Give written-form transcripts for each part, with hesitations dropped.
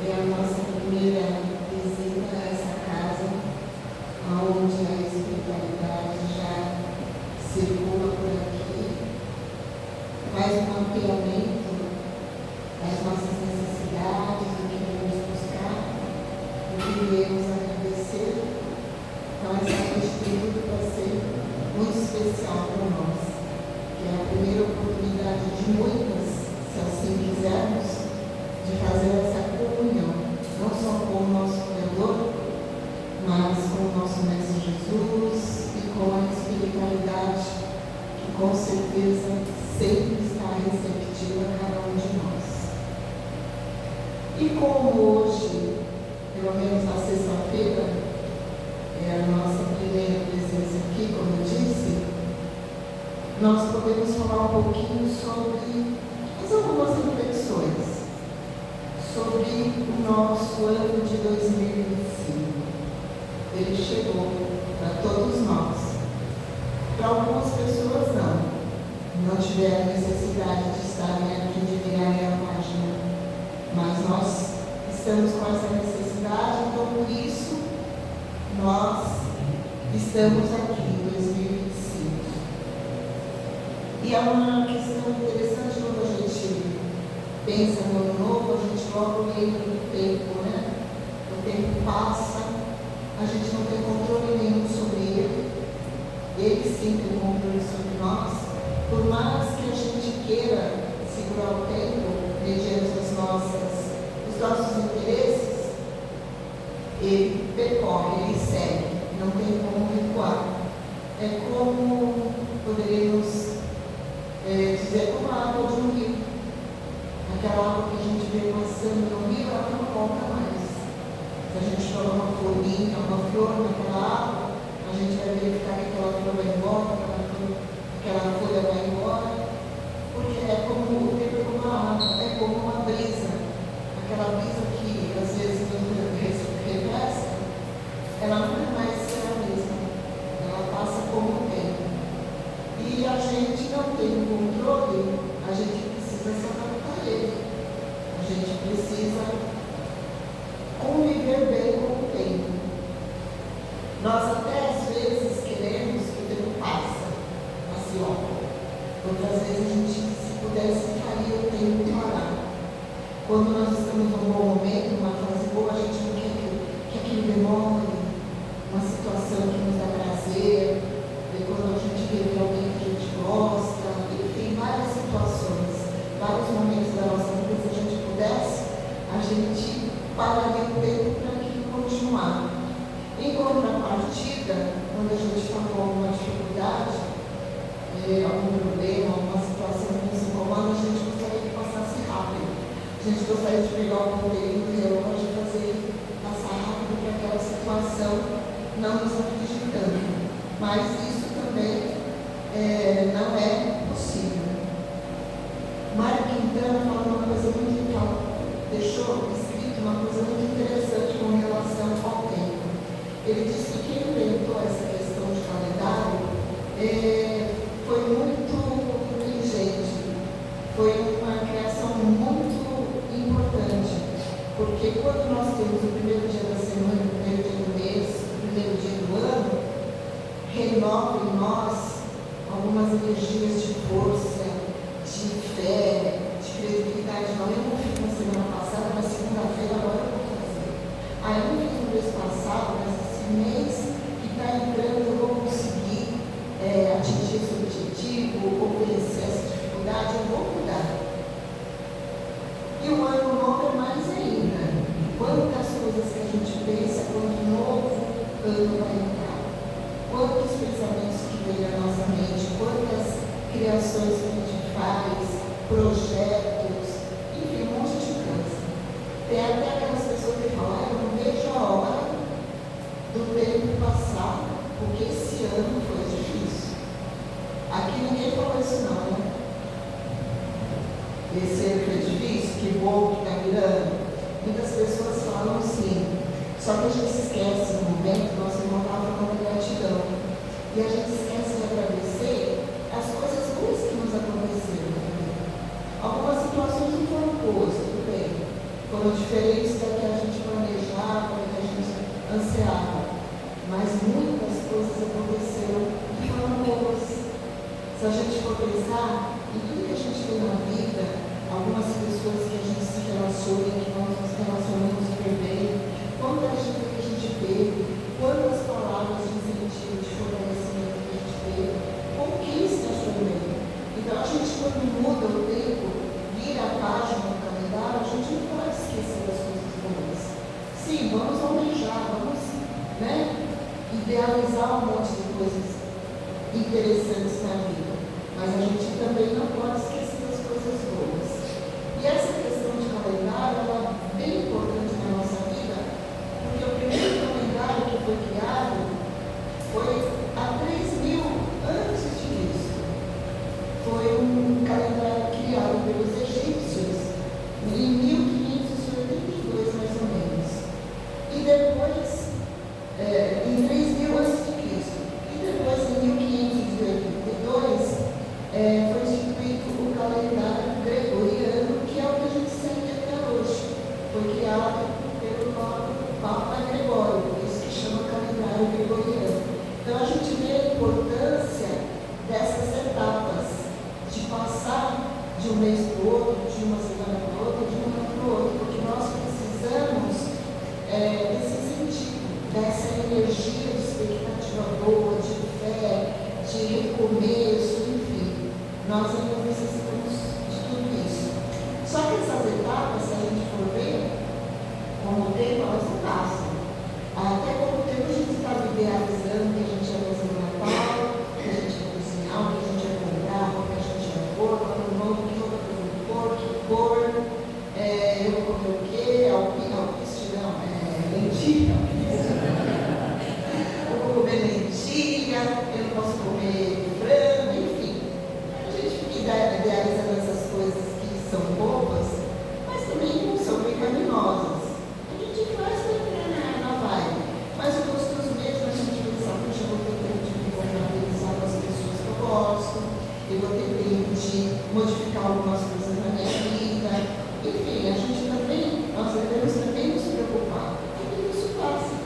É a nossa primeira visita a essa casa, onde a espiritualidade já circula por aqui, faz um mapeamento das nossas necessidades, do que viemos buscar, do que viemos agradecer. Então, essa noite tem tudo para ser muito especial para nós, que é a primeira oportunidade de muitas, se assim quisermos, de fazer essa comunhão, não só com o nosso Criador, mas com o nosso Mestre Jesus e com a espiritualidade que com certeza sempre está receptiva a cada um de nós. E como hoje, pelo menos na sexta-feira, é a nossa primeira presença aqui, como eu disse, nós podemos falar um pouquinho sobre algumas reflexões sobre o nosso ano de 2025. Ele chegou para todos nós. Para algumas pessoas não tiveram necessidade de estarem aqui, de virarem a página, mas nós estamos com essa necessidade, então por isso nós estamos aqui em 2025. E é uma questão interessante quando a gente pensa no ano novo, a gente logo lembra do tempo, né? O tempo passa, a gente não tem controle nenhum sobre ele sim tem controle sobre nós. Por mais que a gente queira segurar o tempo, mediante os nossos interesses, ele percorre, ele segue, não tem como recuar. É como poderíamos dizer, como a água de um rio. Aquela água que a gente vê passando no rio, ela não volta mais. Se a gente joga uma folhinha, uma flor naquela água, a gente vai verificar que aquela flor vai embora, aquela folha vai embora, porque é como o tempo é como a água, é como uma brisa. Aquela brisa que às vezes nos refresca, ela não é mais a mesma, ela passa como o tempo. E a gente não tem controle, a gente precisa se adaptar a ele. A gente precisa conviver bem com o tempo. Nós até às vezes queremos que o tempo passe assim logo. Outras vezes a gente, se pudesse, faria o tempo parar. Quando nós estamos num bom momento, numa fase boa, a gente não quer que aquilo demore, uma situação que nos dá prazer, e quando a gente vê alguém que a gente gosta, enfim, várias situações, vários momentos da nossa vida, se a gente pudesse, a gente pararia o tempo para aquilo continuar. Em contrapartida, quando a gente está com alguma dificuldade, algum problema, alguma situação que nos incomoda, a gente gostaria que passasse rápido. A gente gostaria de pegar o conteúdo do relógio e fazer passar rápido para aquela situação não nos afligir tanto. Mas isso também não é possível. Mário Quintana falou uma coisa muito legal, deixou escrito uma coisa muito interessante com relação ao tempo. Ele disse que quem inventou essa questão de calendário foi muito inteligente, foi uma criação muito importante, porque quando nós temos o primeiro dia da semana, o primeiro dia do mês, o primeiro dia do ano, renova em nós algumas energias de força, de fé, de credibilidade. Não, eu não fiz na semana passada, na segunda-feira agora eu vou fazer. Eu não fiz no mês passado, mas esse mês que está entrando eu vou conseguir atingir esse objetivo, ou vencer essa dificuldade, eu vou mudar. E o ano novo é mais ainda. Quantas coisas que a gente pensa, quanto novo ano vai entrar. Quantos pensamentos que vêm na nossa mente, quantas criações que a gente faz, projetos, enfim, um monte de coisa. Tem até aquelas pessoas que falam, eu não vejo a hora do tempo passar, porque esse ano foi difícil. Aqui ninguém falou isso não, né? Esse ano foi difícil, que bom que está virando. Muitas pessoas falam assim, só que a gente esquece no momento, nosso irmão estava falando de gratidão. E a gente esquece de agradecer as coisas boas que nos aconteceram também. Algumas situações não foram boas, tudo bem. foram diferentes da que a gente planejava, da que a gente ansiava. Mas muitas coisas aconteceram que foram boas. Se a gente for pensar em tudo que a gente tem na vida, algumas pessoas que a gente se relaciona, que nós nos relacionamos super bem, quanta ajuda que a gente teve, quantas palavras de incentivo, de fortalecimento que a gente teve, conquistas também. Então a gente, quando muda o tempo, vira a página do calendário, a gente não pode esquecer das coisas boas. Sim, vamos almejar, vamos, idealizar um monte de coisas interessantes na vida. Mas a gente também não pode esquecer das coisas boas. E essa questão de calendário é bem importante na nossa vida, porque o primeiro calendário que foi criado foi há 3.000 antes de Cristo. Foi um calendário criado pelos egípcios em 1582, mais ou menos. E depois, em 3.000 antes de Cristo. E depois, em 1582, foi instituído o calendário gregoriano, que é o que a gente segue até hoje. Foi criado pelo Papa Gregório, por isso que chama calendário gregoriano. Então a gente vê a importância dessas etapas, de passar de um mês para o outro, de uma semana para o outro, de um ano para o outro, porque nós precisamos desse incentivo, dessa energia de expectativa boa, de fé, de recomeço, enfim. Nós ainda necessitamos de tudo isso. Só que essas etapas, se a gente for ver, com o tempo, elas não passam. Até pouco tempo a gente estava idealizando que a gente ia fazer um Natal, que a gente ia cozinhar, que a gente ia comprar, que a gente ia pôr, que roupa que eu vou pôr, que cor, eu vou comer o quê? Alpiste não, lentilha. Eu vou comer lentilha, eu não posso comer frango, enfim. A gente fica idealizando essas coisas que são bobas, mas também não são pecaminosas. A gente faz na vibe, mas o gostoso mesmo é a gente pensar, puxa, eu vou ter tempo de me organizar com as pessoas que eu gosto, eu vou ter tempo de modificar algumas coisas na minha vida. Enfim, a gente também, nós devemos também nos preocupar, porque tudo isso passa.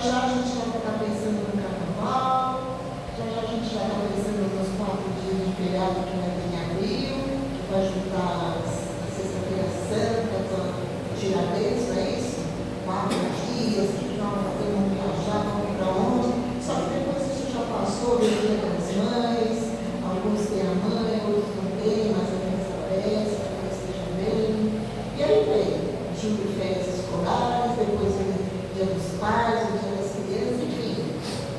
Já a gente já está pensando no carnaval, já a gente já está pensando nos 4 dias de feriado que vai ter em abril, que vai juntar a Sexta-feira Santa, Tiradentes, não é isso? 4 dias, que vamos viajar, vamos para onde? Só que depois isso já passou, veio o Dia das Mães, alguns têm a mãe, outros não têm, mas a criança aparece, para que estejam bem. E aí vem julho de férias escolares, depois vem o Dia dos Pais, o Dia das Crianças, enfim.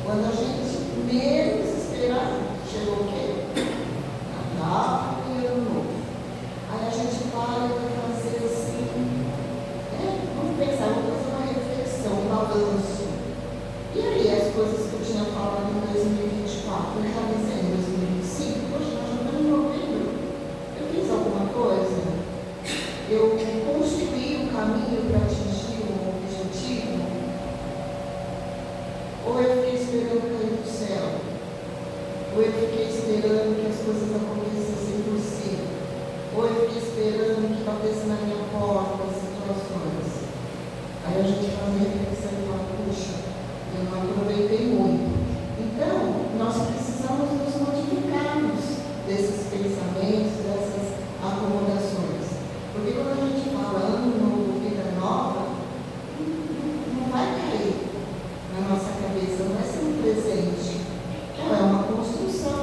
Quando a gente menos esperar, chegou o quê? Natal e Ano Novo. Aí a gente para e vai fazer assim, vamos pensar, vamos fazer uma reflexão, um balanço. E aí, as coisas que eu tinha falado em 2024, eu já pensei em 2025, poxa, nós já estamos em novembro. Eu fiz alguma coisa? Eu construí um caminho para atingir um objetivo? Ou eu fiquei esperando cair do céu? Ou eu fiquei esperando que as coisas acontecessem por si? Ou eu fiquei esperando que batesse na minha porta as situações? Aí a gente faz a reflexão e fala, puxa, eu não aproveitei muito. Então, nós precisamos nos modificarmos desses pensamentos, dessas acomodações. Porque quando a gente fala ano novo, vida nova, não vai cair na nossa cabeça, não vai ser um presente. Então, é uma construção.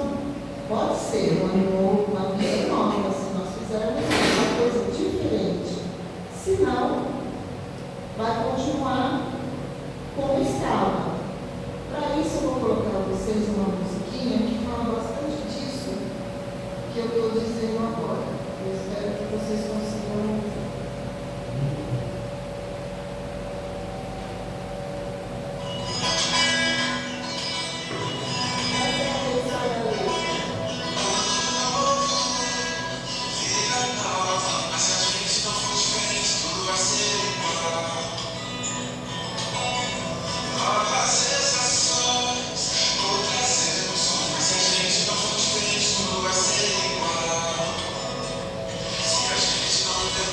Pode ser um ano novo, uma vida nova, se nós fizermos uma coisa diferente. Se não, vai continuar como estava. Para isso, eu vou colocar para vocês uma musiquinha que fala bastante disso que eu estou dizendo agora. Eu espero que vocês consigam ouvir. Tudo vai ser igual. Se a gente não der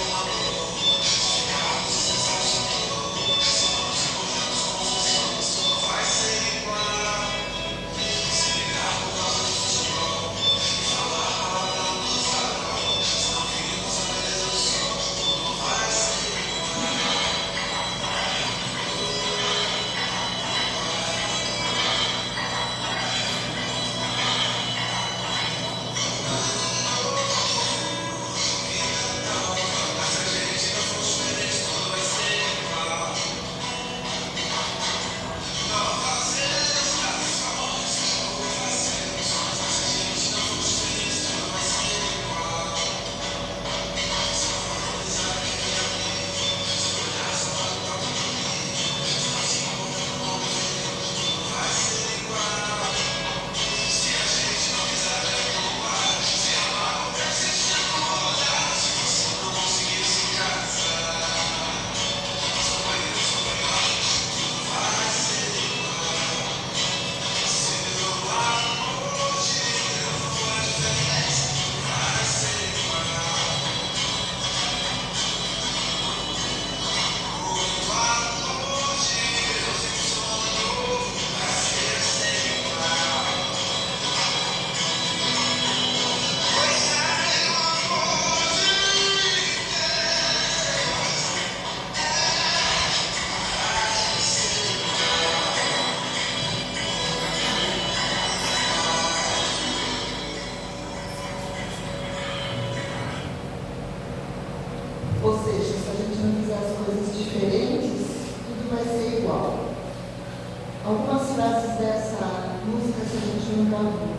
algumas frases dessa música que a gente nunca ouviu.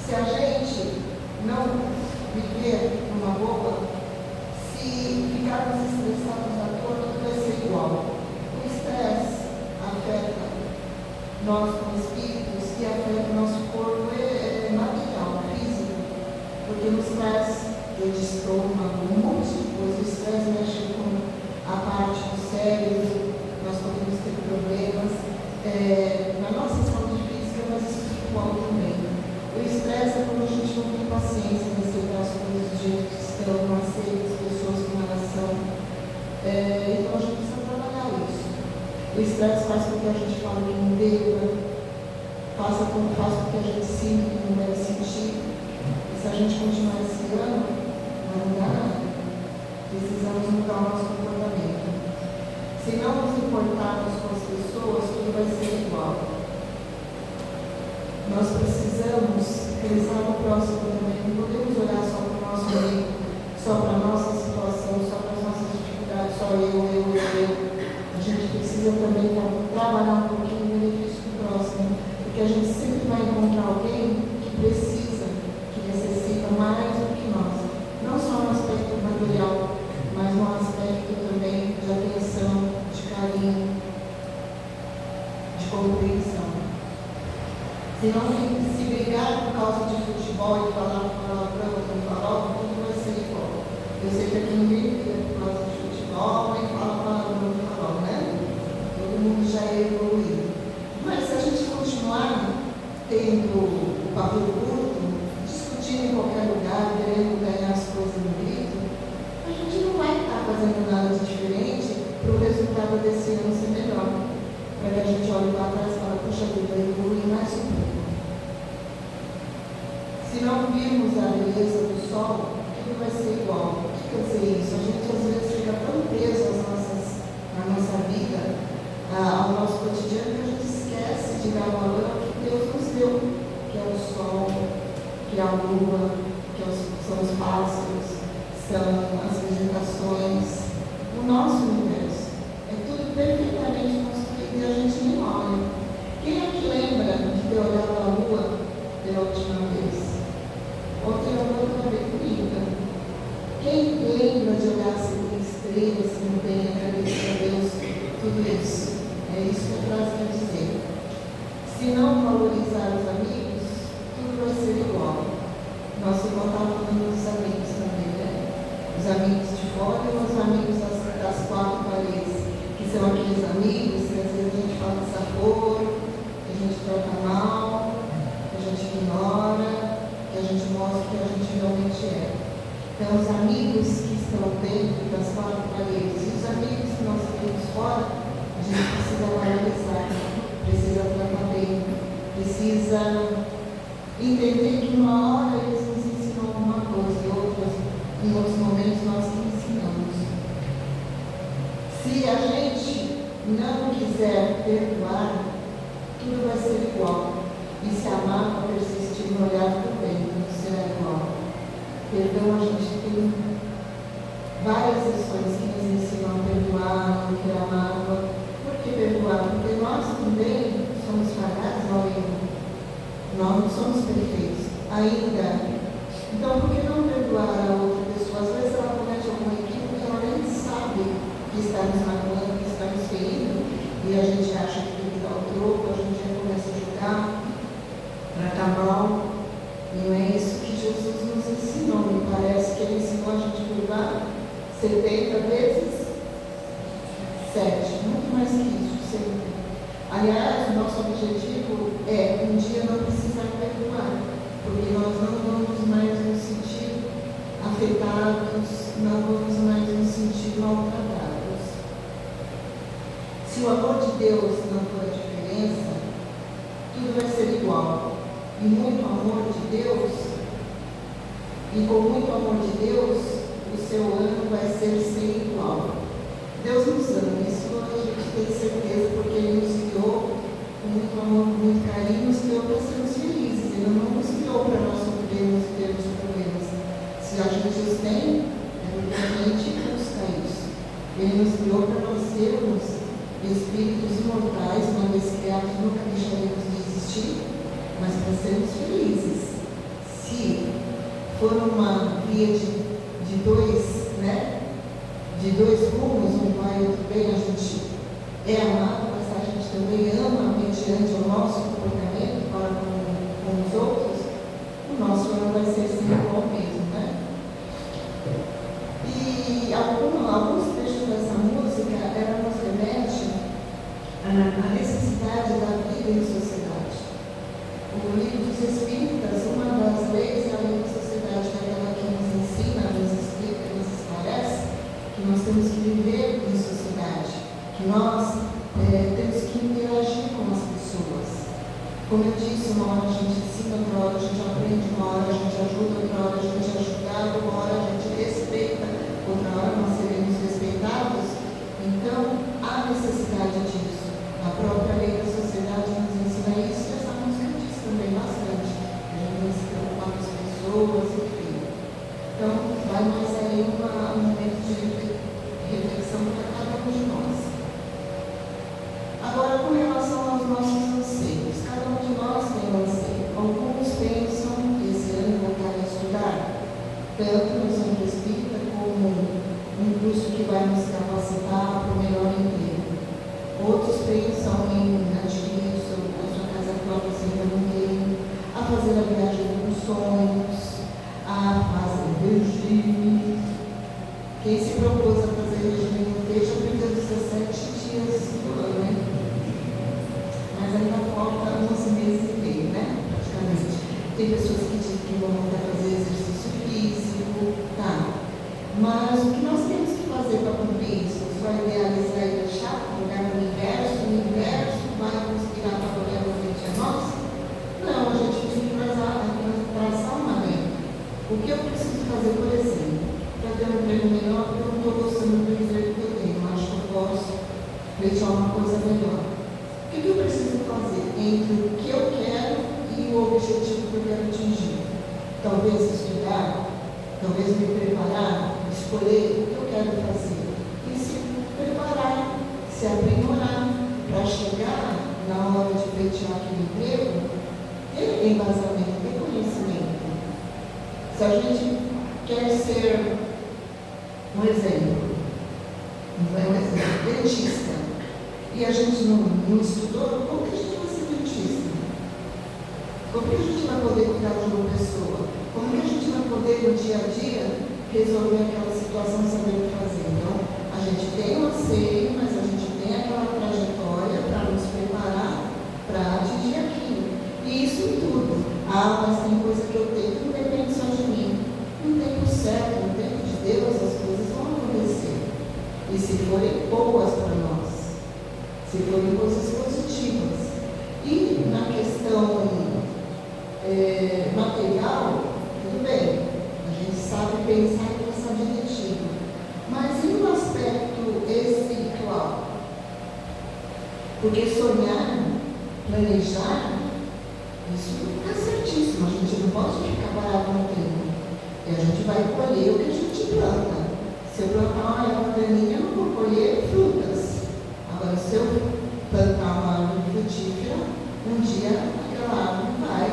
Se a gente não viver numa boa, se ficarmos estressados à toa, tudo vai ser igual. O estresse afeta nós como espíritos e afeta o nosso corpo material, físico, porque o estresse destrói um monte de coisa. O estresse mexe com a parte do cérebro, nós podemos ter problemas na nossa saúde física, mas espiritual também. O estresse é quando a gente não tem paciência em aceitar as coisas do jeito que estão, não aceita as pessoas com relação. Então a gente precisa trabalhar isso. O estresse faz com que a gente fale que não deva, faz com que a gente sinta que não deve sentir. E se a gente continuar esse ano, não vai mudar nada. Precisamos mudar o nosso comportamento. Se não nos importarmos com as pessoas, tudo vai ser igual. Nós precisamos pensar no próximo também. Não podemos olhar só para o nosso amigo, só para a nossa situação, só para as nossas dificuldades, só eu. A gente precisa também trabalhar um pouquinho no benefício do próximo, porque a gente sempre vai encontrar alguém que precisa, que necessita mais do que nós. Não só no aspecto material, mas no aspecto também de atenção, de carinho, de compreensão. Se não se brigar por causa de futebol e falar palavrão ou farol, tudo vai ser igual. Eu sei que aqui ninguém briga por causa de futebol, nem fala palavrão ou farol, né? Todo mundo já é evoluído. Mas se a gente continuar tendo o pavio curto, discutindo em qualquer lugar, querendo ganhar as coisas no grito, a gente não vai estar fazendo nada de diferente para o resultado desse ano ser melhor. Para que a gente olhe para trás e fale, puxa vida, eu evolui mais um pouco. Se não virmos a beleza do sol, tudo vai ser igual. O que quer dizer isso? A gente às vezes fica tão preso na nossa vida, ao nosso cotidiano, que a gente esquece de dar valor ao que Deus nos deu, que é o sol, que é a lua, que são os pássaros, são as vegetações, o nosso universo. É tudo perfeitamente construído e a gente nem olha. Quem é que lembra de ter olhado a lua pela última vez? Ou ter alguma outra vez comigo? Quem lembra de olhar se tem estrelas, se não tem, agradecer a Deus, tudo isso? É isso que a frase quer dizer. Se não valorizar os amigos, tudo vai ser igual. Nós estamos falando dos amigos também, né? Os amigos de fora e os amigos das quatro paredes, que são aqueles amigos que às vezes a gente fala desaforo, que a gente trata mal, que a gente ignora, que a gente mostra o que a gente realmente é. Então, os amigos que estão dentro das quatro paredes e os amigos que nós temos fora, a gente precisa valorizar, precisa tratar bem, precisa entender que uma hora eles nos ensinam alguma coisa e em outros momentos nós que ensinamos. Se a gente não quiser perdoar, tudo vai ser igual. E se a mágoa persistir no olhar também, não será igual. Perdão, a gente tem várias lições que nos ensinam a perdoar, não ter a mágoa. Por que perdoar? Porque nós também somos falhados ao erro. Nós não somos perfeitos ainda. Então, por que não perdoar a outra pessoa? Às vezes ela comete algum equívoco que ela nem sabe que está nos magoando, que está nos ferindo, e a gente acha que tem que dar o troco, a gente já começa a julgar, tratar mal. Não é isso que Jesus nos ensinou. Me parece que ele ensinou a gente a perdoar 70 vezes 7, muito mais que isso, sempre. Aliás, o nosso objetivo é um dia não precisar perdoar, porque nós não vamos mais nos sentir afetados, não vamos mais nos sentir maltratados. Se o amor de Deus não for a diferença, tudo vai ser igual. E muito amor de Deus, e com muito amor de Deus, o seu ano vai ser sem igual. Deus nos ama, isso a gente tem certeza, porque Ele nos criou com muito amor, com muito carinho, nos criou para sermos felizes. Ele não nos criou para nós sofrermos e termos problemas. Se a gente os tem, é porque a gente busca isso. Ele nos criou para nós sermos espíritos imortais, uma vez criados, nunca deixaremos de existir, mas para sermos felizes. Se for uma via de dois, né? De dois rumos, um vai e outro vem, a gente é amado, mas a gente também ama mediante o nosso comportamento para com os outros, o nosso ano vai ser sempre igual mesmo, né? E alguns trechos dessa música ela nos remete à necessidade da vida em sociedade. O livro dos Espíritas, uma das leis é a lei da sociedade, que é aquela que nos ensina, nos explica, nos esclarece que nós temos que viver em sociedade, que nós temos que interagir com as pessoas. Como eu disse, uma hora a gente ensina, outra hora a gente aprende, uma hora a gente ajuda, outra hora a gente é ajudado, uma hora a gente respeita, outra hora nós seremos respeitados. Então, há necessidade disso. A própria lei da sociedade nos ensina isso e essa música diz também bastante. A gente tem que se preocupar com as pessoas, enfim. Então, vai mais aí um momento de reflexão para cada um de nós. Agora, com relação aos nossos anseios, cada um de nós tem um anseio. Alguns pensam que esse ano voltar a estudar, tanto no Centro Espírita como um curso que vai nos capacitar para o melhor emprego. Outros pensam em adquirir a sua casa própria sem ninguém, a fazer a viagem dos sonhos, a fazer regime. Quem se propôs a fazer regime não deixa porque 17 dias do ano, né? Mas ainda falta 11 meses e meio, né? Praticamente. Tem pessoas que dizem que vão voltar a fazer exercício físico, tá? Mas o que nós temos que fazer para cumprir isso? Só idealizar e deixar, jogar no universo vai conspirar para olhar para frente a nós? Não, a gente tem que traçar uma meta. O que eu preciso fazer, por exemplo, para ter um emprego melhor, porque eu não estou gostando do emprego que eu tenho, eu acho que eu posso deixar uma coisa melhor. O que eu preciso fazer entre o que eu quero e o objetivo que eu quero atingir? Talvez estudar, talvez me preparar, escolher o que eu quero fazer e se preparar, se aprimorar para chegar na hora de pleitear aquele emprego, ter embasamento, ter conhecimento. Se a gente quer ser um exemplo, dentista, e a gente não estudou, como que a gente vai ser dentista? Como que a gente vai poder cuidar de uma pessoa? Como que a gente vai poder, no dia a dia, resolver aquela situação e saber o que fazer? Então, a gente tem um anseio, mas a gente tem aquela trajetória para nos preparar para atingir aquilo. E isso em tudo. Ah, mas tem coisa que eu tenho que não depende só de mim. No tempo certo, no tempo de Deus, as coisas vão acontecer. E se forem boas para nós, se forem coisas positivas. E na questão material, tudo bem, a gente sabe pensar e traçar direitinho. Mas e no aspecto espiritual? Porque sonhar, planejar, isso é certíssimo, a gente não pode ficar parado no tempo. E a gente vai colher o que a gente planta. Se eu plantar uma bananinha, eu não vou colher frutas. Agora, se eu plantar uma árvore frutífera, um dia aquela árvore vai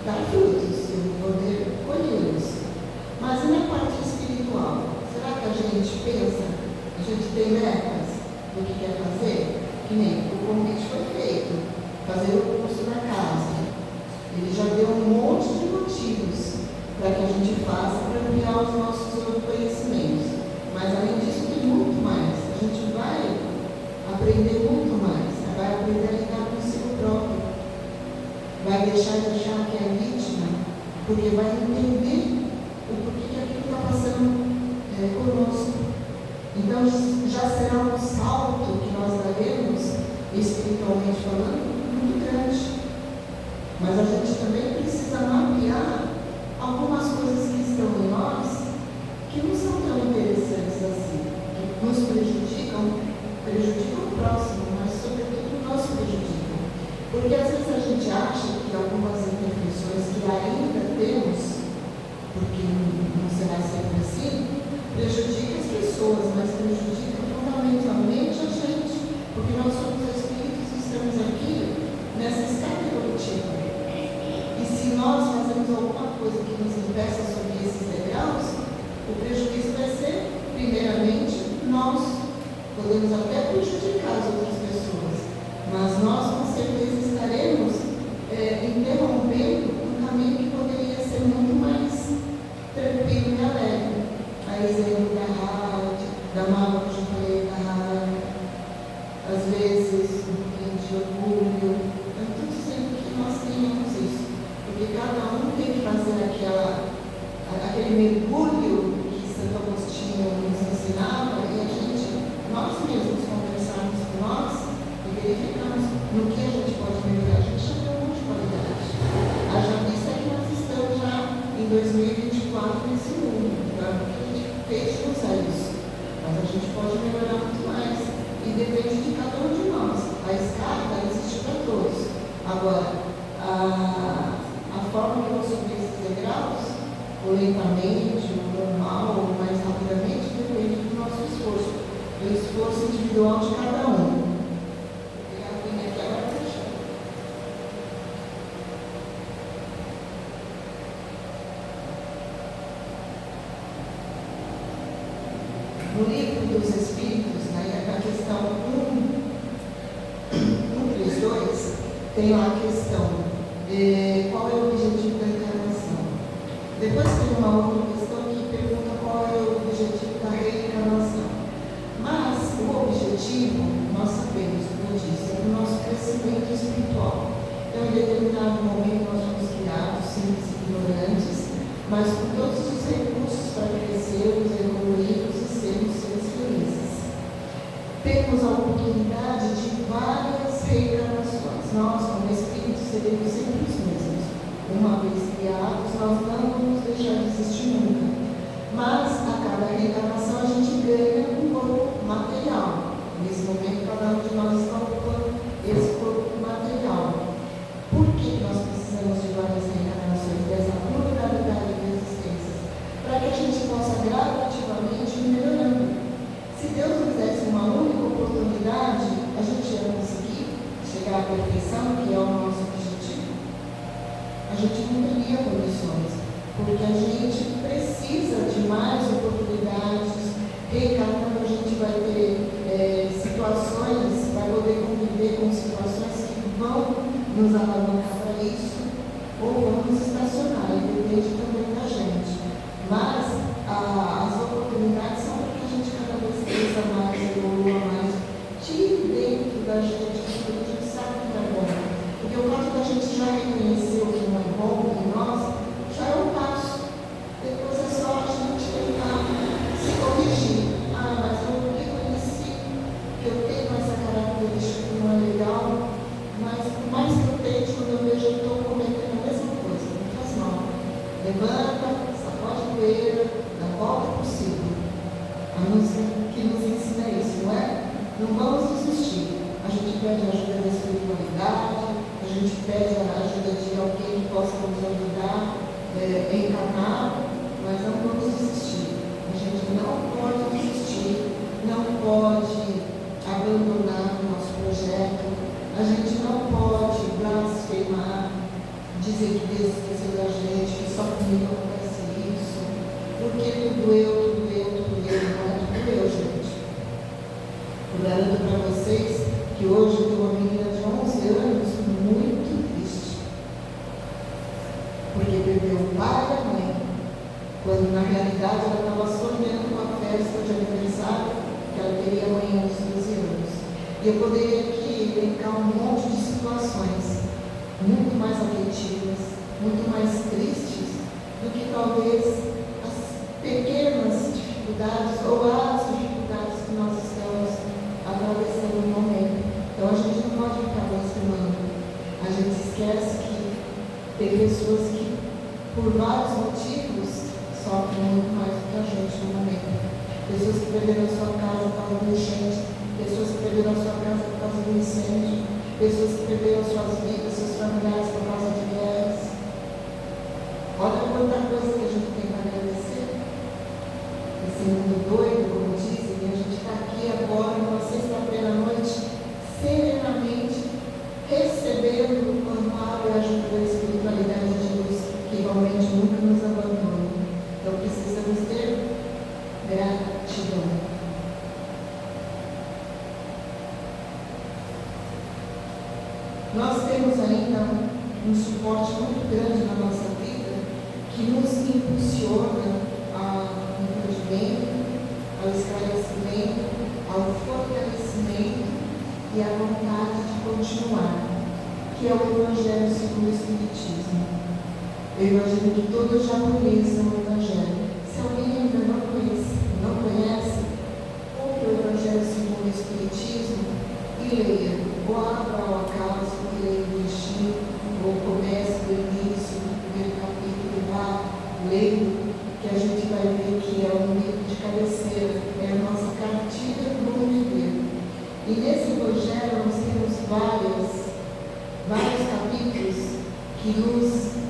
dar frutos, eu vou poder colhê-los. Mas e na parte espiritual? Será que a gente pensa, a gente tem metas do que quer fazer? Que nem o convite foi feito, fazer o curso na casa. Ele já deu um monte de motivos para que a gente faça, para ampliar os nossos conhecimentos. Mas além disso tem muito mais. A gente vai aprender muito mais, vai aprender a lidar consigo próprio. Vai deixar de achar que é vítima, porque vai entender o porquê que aquilo está passando conosco. Então já será um salto que nós daremos, espiritualmente falando, muito grande. Mas a gente também precisa mapear algumas coisas que estão em nós que não são tão interessantes assim, que nos prejudicam o próximo, mas sobretudo nos prejudicam. Porque às vezes a gente acha que algumas imperfeições que ainda temos, porque não será sempre assim, prejudica as pessoas, mas prejudica fundamentalmente a gente, podemos até prejudicar as outras pessoas, mas nós com certeza estaremos interrompendo um caminho que poderia ser muito mais tranquilo e alegre. A exemplo da rádio, da mágoa que eu falei da rádio, às vezes um pouquinho de orgulho. Eu estou dizendo que nós tenhamos isso, porque cada um tem que fazer aquele mergulho que Santo Agostinho nos ensinava, e nós mesmos conversarmos com nós e verificamos no que a gente pode melhorar. A gente já tem um monte de qualidade. Haja vista que nós estamos já em 2024 nesse mundo, tá? Porque a gente fez usar isso, mas a gente pode melhorar muito mais e depende de cada um de nós. A escada existe para todos. Agora, a forma que eu subir esses degraus, ou lentamente, ou normal, ou mais rapidamente, depende do nosso esforço. O esforço individual de cada um. Vou pegar a pinha aqui agora para deixar. No livro dos Espíritos, na questão 132, tem lá a questão qual é o objetivo da encarnação. Depois tem uma outra questão que pergunta qual é o objetivo da reencarnação. Mas o objetivo, nós sabemos, como eu disse, é o nosso crescimento espiritual. Então, em determinado momento, nós fomos criados, simples e ignorantes, mas com todos os recursos para crescermos, evoluirmos e sermos seres felizes. Temos a oportunidade de várias reencarnações. Nós, como espíritos, seremos sempre os mesmos. Uma vez criados, nós não vamos deixar de existir nunca. Mas, a cada reencarnação, a gente ganha um corpo material. Nesse momento, cada um de nós está ocupando esse corpo material. Por que nós precisamos de várias reencarnações, dessa pluralidade de existências? Para que a gente possa gradativamente ir melhorando. Se Deus nos desse uma única oportunidade, a gente ia conseguir chegar à perfeição, que é o nosso objetivo. A gente não teria condições. Porque a gente precisa de mais oportunidades. Reencarnando, a gente vai ter situações, vai poder conviver com situações que vão nos alavancar para isso, ou vão nos estacionar, depende também da gente. Mas as oportunidades são para que a gente cada vez cresça mais, evolua mais, tire dentro da gente aquilo que a gente sabe que é bom. Porque o fato da gente já reconhecer o que não é bom em nós, já é um passo. Depois é só a gente tentar se corrigir. Mas eu reconheci que eu tenho essa característica que não é legal, mas por mais que eu tente, quando eu vejo, eu estou cometendo a mesma coisa. Não faz mal. Levanta, sacode a poeira, dá a volta por cima. A música que nos ensina isso, não é? Não vamos desistir. A gente pede a ajuda da espiritualidade, a gente pede a ajuda de alguém que possa nos ajudar encarnar, mas não vamos desistir. A gente não pode desistir, não pode abandonar o nosso projeto, a gente não pode blasfemar, dizer que Deus esqueceu da gente, que só comigo acontece isso, porque tudo eu, não é tudo eu, gente. Eu garanto para vocês que hoje eu tenho uma menina de 11 anos muito triste. Porque perdeu o pai e a mãe, quando na realidade ela estava sonhando com a festa de aniversário que ela teria amanhã aos 12 anos. E eu poderia aqui elencar um monte de situações muito mais afetivas, muito mais tristes do que talvez as pequenas dificuldades ou as dificuldades que nós estamos atravessando no momento. Então a gente não pode ficar blasfemando. A gente esquece que tem pessoas que, por vários motivos, sofrem muito mais do que a gente no momento. Pessoas que perderam a sua casa por causa do enchente, pessoas que perderam a sua casa por causa do incêndio, pessoas que perderam suas vidas, seus familiares por causa de guerras. Olha quanta coisa que a gente tem para agradecer. Esse mundo doido, como dizem, e a gente está aqui agora, numa sexta-feira à noite, serenamente, recebendo o amparo e a ajuda da espiritualidade de Deus, que realmente nunca nos abandona. Então precisamos ter gratidão. nós temos ainda um suporte muito grande na nossa vida que nos impulsiona ao entendimento, ao esclarecimento, ao fortalecimento e à vontade de continuar, que é o Evangelho segundo o Espiritismo. Eu imagino que todos já conheçam o Evangelho. Se alguém ainda não conhece, compre o Evangelho segundo o Espiritismo e leia. Ou abra ao acaso, ou leia o destino, ou comece do início, do primeiro capítulo, vá lendo, que a gente vai ver que é um livro de cabeceira, é a nossa cartilha do viver. E nesse Evangelho nós temos vários capítulos que nos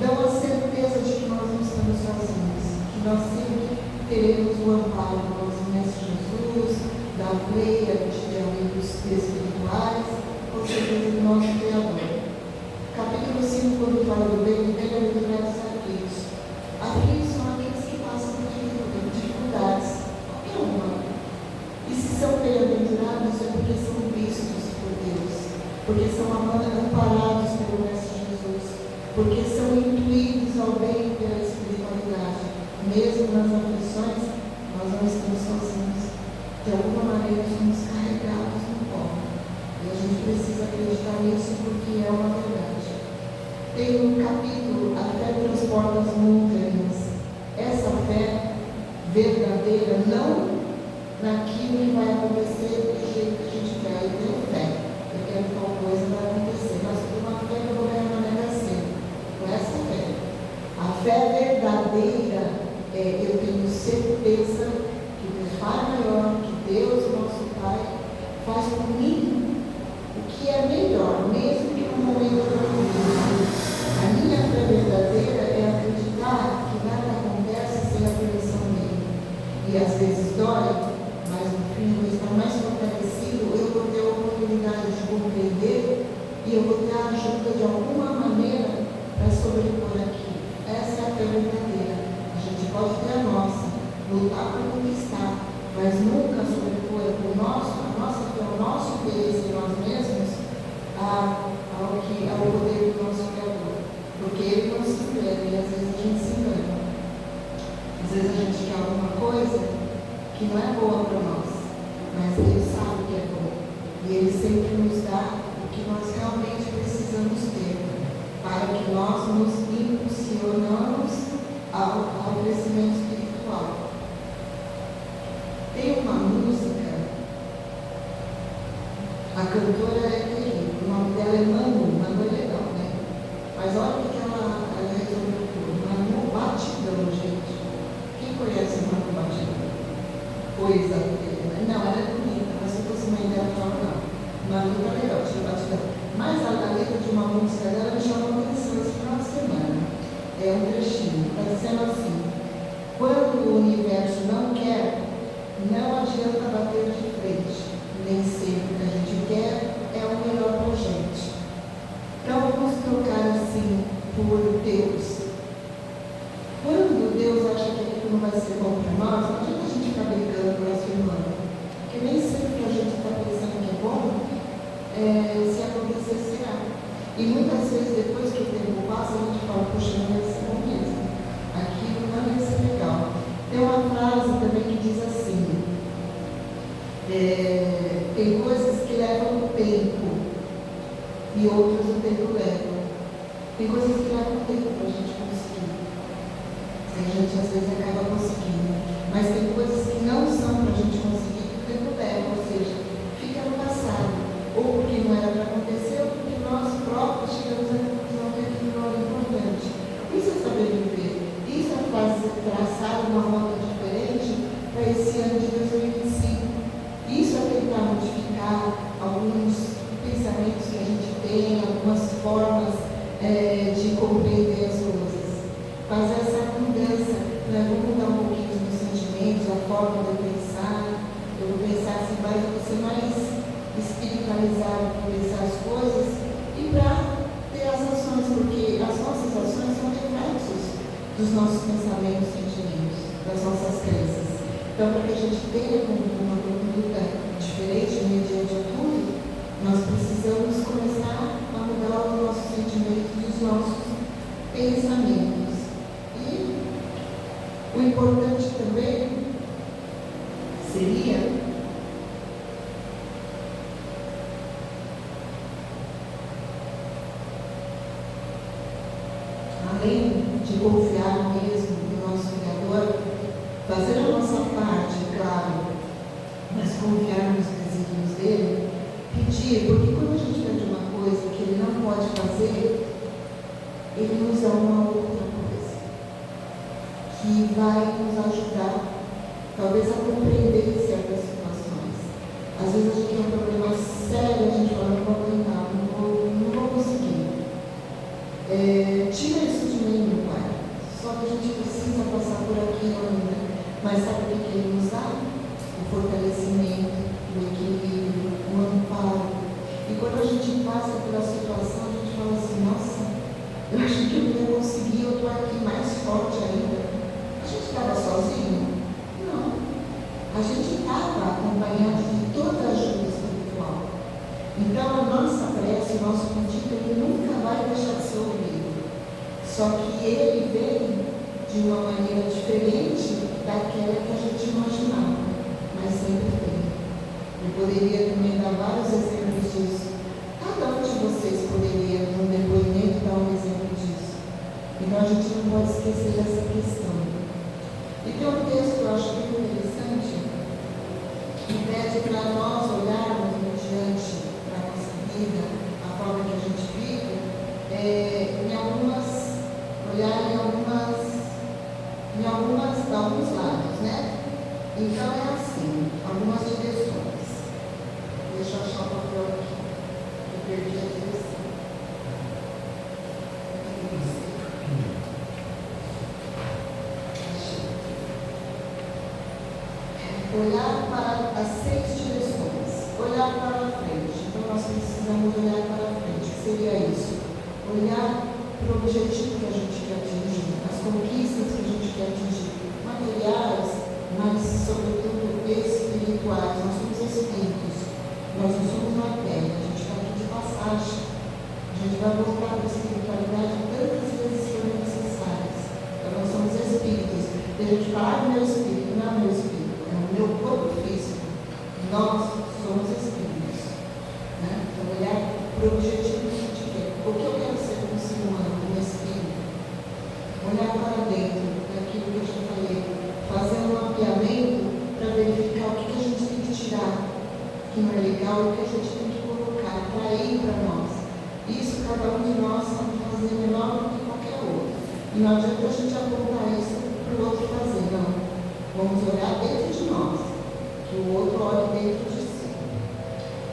dão a certeza de que nós não estamos sozinhos, que nós sempre teremos o amparo do nosso Mestre Jesus, da pleia de amigos espirituais, ou seja, do nosso Criador. Capítulo 5, quando fala do bem, é livrar dos aflitos. Aflitos são aqueles que passam por dificuldades, qualquer uma. E se são bem-aventurados é porque são vistos por Deus, porque são amparados pelo Mestre Jesus, porque são intuídos ao bem pela espiritualidade. Mesmo nas aflições, nós não estamos sozinhos. De alguma maneira, somos carregados no colo. E a gente precisa acreditar nisso porque é uma verdade. Tem um capítulo, a fé transporta as montanhas. Essa fé verdadeira, não naquilo que vai acontecer do jeito que a gente quer. Eu tenho fé. Eu quero que tal coisa vai acontecer. Mas eu tenho uma fé que eu vou ganhar na Mega Sena. Com essa fé. A fé verdadeira é eu tenho certeza que o meu Pai maior, que Deus, nosso Pai, faz comigo o que é melhor, mesmo que no momento da vida. A minha fé verdadeira é acreditar que nada acontece sem a permissão dele. E às vezes dói, mas no fim eu vou estar mais fortalecido, eu vou ter a oportunidade de compreender e eu vou ter a ajuda de alguma maneira para sobrepor aquilo. Essa é a fé verdadeira. A gente pode ter a nossa, lutar para conquistar, mas nunca sobrepor a nossa fé, o nosso interesse em nós mesmos ao poder do nosso Criador. Porque ele não se engana e às vezes a gente se engana. Às vezes a gente quer alguma coisa que não é boa para nós, mas ele sabe que é bom. E ele sempre nos dá o que nós realmente precisamos ter, para que nós nos impulsionamos ao crescimento espiritual. Tem uma música, a cantora é terrível, o nome dela é Manu é legal, né? Mas olha o que ela resolveu pôr. Manu Batidão, gente. Quem conhece Manu Batidão? Coisa dele, né? Não, ela é bonita, mas se fosse mãe dela, não. Manu tá legal, tinha Batidão. Mas a letra de uma música dela me chamou a atenção esse final de semana. É um trechinho, está dizendo assim: quando o universo não quer, não adianta bater de frente, nem sempre o que a gente quer é o melhor para a gente. Então vamos trocar assim por Deus. Quando Deus acha que aquilo não vai ser bom para nós, não adianta a gente ficar brigando com nosso irmão, porque nem sempre o que a gente está pensando que é bom, se acontecer será. E muitas vezes depois que o tempo passa, a gente fala, poxa, não vai ser bom mesmo. Aquilo não vai ser legal. Tem uma frase também que diz assim, tem coisas que levam tempo e outras o tempo leva. Tem coisas que levam tempo para a gente conseguir. A gente às vezes acaba conseguindo. Mas tem coisas que não são para a gente conseguir que o tempo leva, ou seja, fica no passado. Ou porque não era para acontecer, ou porque nós próprios chegamos à conclusão que aquilo não era importante. Isso é saber viver. Isso é traçar uma rota diferente para esse ano de 2025. Isso é tentar modificar alguns pensamentos que a gente tem, algumas formas de compreender as coisas. Fazer essa mudança, né? Vou mudar um pouquinho os meus sentimentos, a forma de eu pensar. Eu vou pensar assim, mais, eu vou ser mais espiritualizado para pensar as coisas e para ter as ações, porque as nossas ações são reflexos dos nossos pensamentos, sentimentos, das nossas crenças. Então, para que a gente tenha uma conduta diferente mediante a tudo, nós precisamos confiar mesmo no nosso Criador, fazer a nossa parte, claro, mas confiar nos desígnios dele, pedir, porque quando a gente pede uma coisa que ele não pode fazer, ele usa uma outra coisa que vai nos ajudar, talvez, a compreender certas situações. Às vezes a gente tem um problema sério, a gente fala, não vou aguentar, não vou conseguir. Tira isso de mim, meu Pai. Só que a gente precisa passar por aquilo ainda. Mas sabe o que ele nos dá? O fortalecimento, o equilíbrio, o amparo. E quando a gente passa pela situação, a gente fala assim, nossa, eu acho que eu não ia conseguir, eu estou aqui mais forte ainda. A gente estava sozinho? Não. A gente estava acompanhado de toda a ajuda espiritual. Então a nossa prece, o nosso pedido, ele nunca vai deixar de ser ouvido. Só que ele vem de uma maneira diferente daquela que a gente imaginava, mas sempre vem. Eu poderia também dar vários exemplos disso. Cada um de vocês poderia, no depoimento, dar um exemplo disso. Então a gente não pode esquecer dessa questão. E tem um texto que eu acho muito interessante, que pede para nós olharmos mediante a nossa vida, a forma que a gente vive, olhar em alguns lados, né? Então é assim, algumas direções. Deixa eu achar o papel aqui. Eu perdi a direção. Olhar para as 6 direções. Olhar para a frente. Então nós precisamos olhar para a frente. O que seria isso? Olhar para o objetivo que a gente quer atingir, as conquistas que a gente quer atingir, materiais, mas sobretudo espirituais. Nós somos espíritos, nós não somos matéria, a gente está aqui de passagem. A gente vai voltar para a espiritualidade tantas vezes forem necessárias. Então nós somos espíritos. E a gente fala, meu espírito, não é meu espírito, é o meu corpo físico. Nós somos espíritos. Né? Então olhar para o objetivo que a gente quer. O que eu quero ser como ser humano, como espírito? Olhar para dentro daquilo que eu já falei, fazer um mapeamento para verificar o que a gente tem que tirar, que não é legal, o que a gente tem que colocar, atrair para nós. Isso cada um de nós sabe fazer melhor do que qualquer outro. E não adianta a gente apontar isso para o outro fazer, não. Vamos olhar dentro de nós, que o outro olhe dentro de si.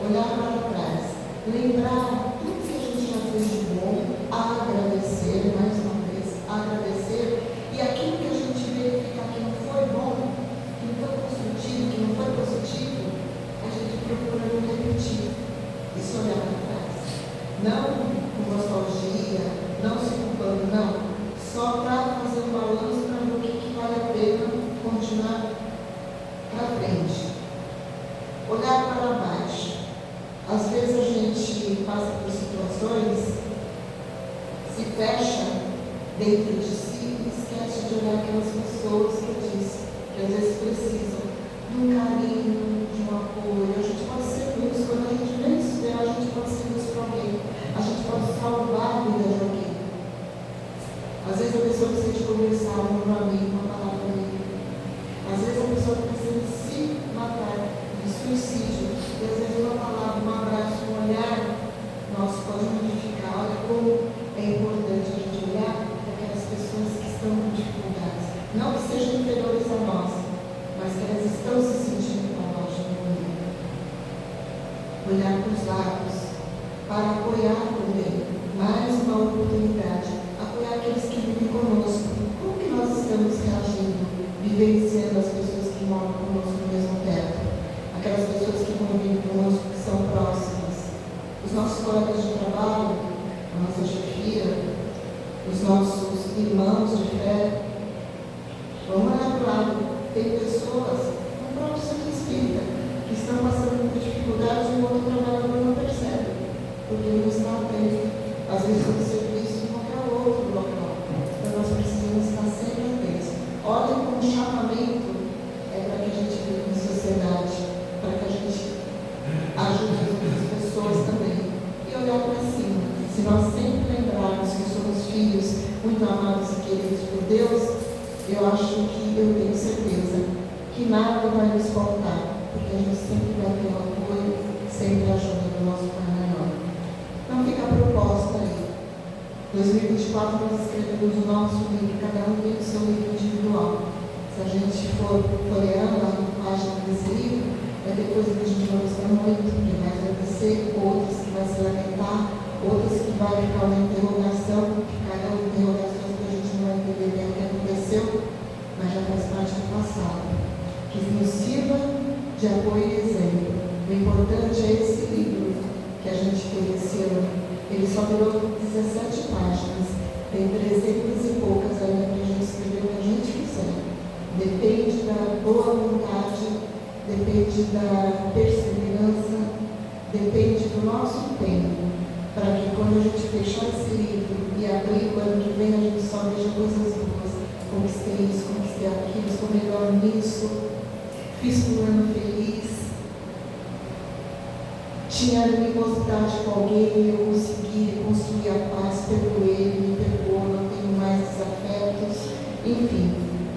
Olhar para trás, lembrar tudo que a gente já fez de bom, agradecer, mais uma vez, agradecer, e aquilo que a gente verificar que não foi bom, que não foi construtivo, que não foi positivo, a gente procura não repetir. Isso olhar para trás. Não com nostalgia, não se culpando, não. Só para fazer um balanço para ver o que vale a pena continuar para frente. Olhar para baixo. Às vezes a gente passa por situações, se fecha dentro de si e esquece de olhar aquelas pessoas que eu disse, que às vezes precisam de um carinho, de um apoio. A gente pode ser luz, quando a gente menos espera, a gente pode ser luz para alguém. A gente pode salvar a vida de alguém. Às vezes a pessoa precisa de conversar, um amigo, uma palavra amiga. Às vezes a pessoa precisa de se matar, de suicídio. E às vezes uma palavra, um abraço, um olhar, nossa, pode modificar. Olha como é importante a gente olhar para aquelas pessoas que estão com dificuldades. Não que sejam inferiores a nós, mas que elas estão se sentindo para nós no momento. Olhar para os lados, para apoiar também. Mais uma oportunidade. Apoiar aqueles que vivem conosco. Como que nós estamos reagindo, vivenciando as pessoas que moram conosco no mesmo teto? Aquelas pessoas que convivem conosco, que são próximas. Os nossos colegas de trabalho, a nossa chefia, os nossos irmãos de fé. Vamos olhar para o lado. Tem pessoas, no próprio centro espírita, que estão passando por dificuldades e o outro trabalhador não percebe, porque não está atento. Às vezes no serviço em qualquer outro local. Então nós precisamos estar sempre atentos. Olhem com um chamamento para que a gente viva em sociedade, para que a gente ajude as outras pessoas também. E olhar para cima. Se nós sempre lembrarmos que somos filhos muito amados e queridos Deus, eu acho que, eu tenho certeza, que nada vai nos faltar, porque a gente sempre vai ter o apoio, sempre a ajuda do nosso Pai maior. Então fica a proposta aí. 2024 nós escrevemos o nosso livro, cada um tem o seu livro individual. Se a gente for folheando a página desse livro, vai ter coisas que a gente vai gostar muito, que vai agradecer, outras que vai se lamentar, outras que vai ficar uma interrogação, que cada interrogação que a gente não vai entender bem o que aconteceu, mas já faz parte do passado. Que nos sirva de apoio e exemplo. O importante é esse livro que a gente fez esse ano. Ele só durou 17 páginas, tem 300 e poucas ainda para a gente escrever o que a gente quiser. Depende da boa vontade, depende da perseverança, depende do nosso tempo, para que quando a gente fechar esse livro e abrir o ano que vem, a gente só veja coisas boas. Conquistei isso, conquistei aquilo, estou melhor nisso, fiz um ano feliz, tinha animosidade com alguém e eu consegui construir a paz, perdoei, me perdoou, não tenho mais desafetos, enfim,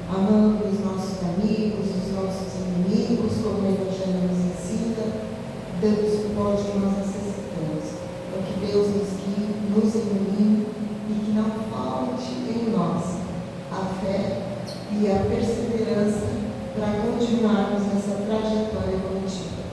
amando os nossos amigos, os nossos inimigos, como o Evangelho nos ensina, dando o suporte que nós necessitamos. Para que Deus nos guie, nos ilumine e que não falte em nós a fé e a perseverança para continuarmos nessa trajetória evolutiva.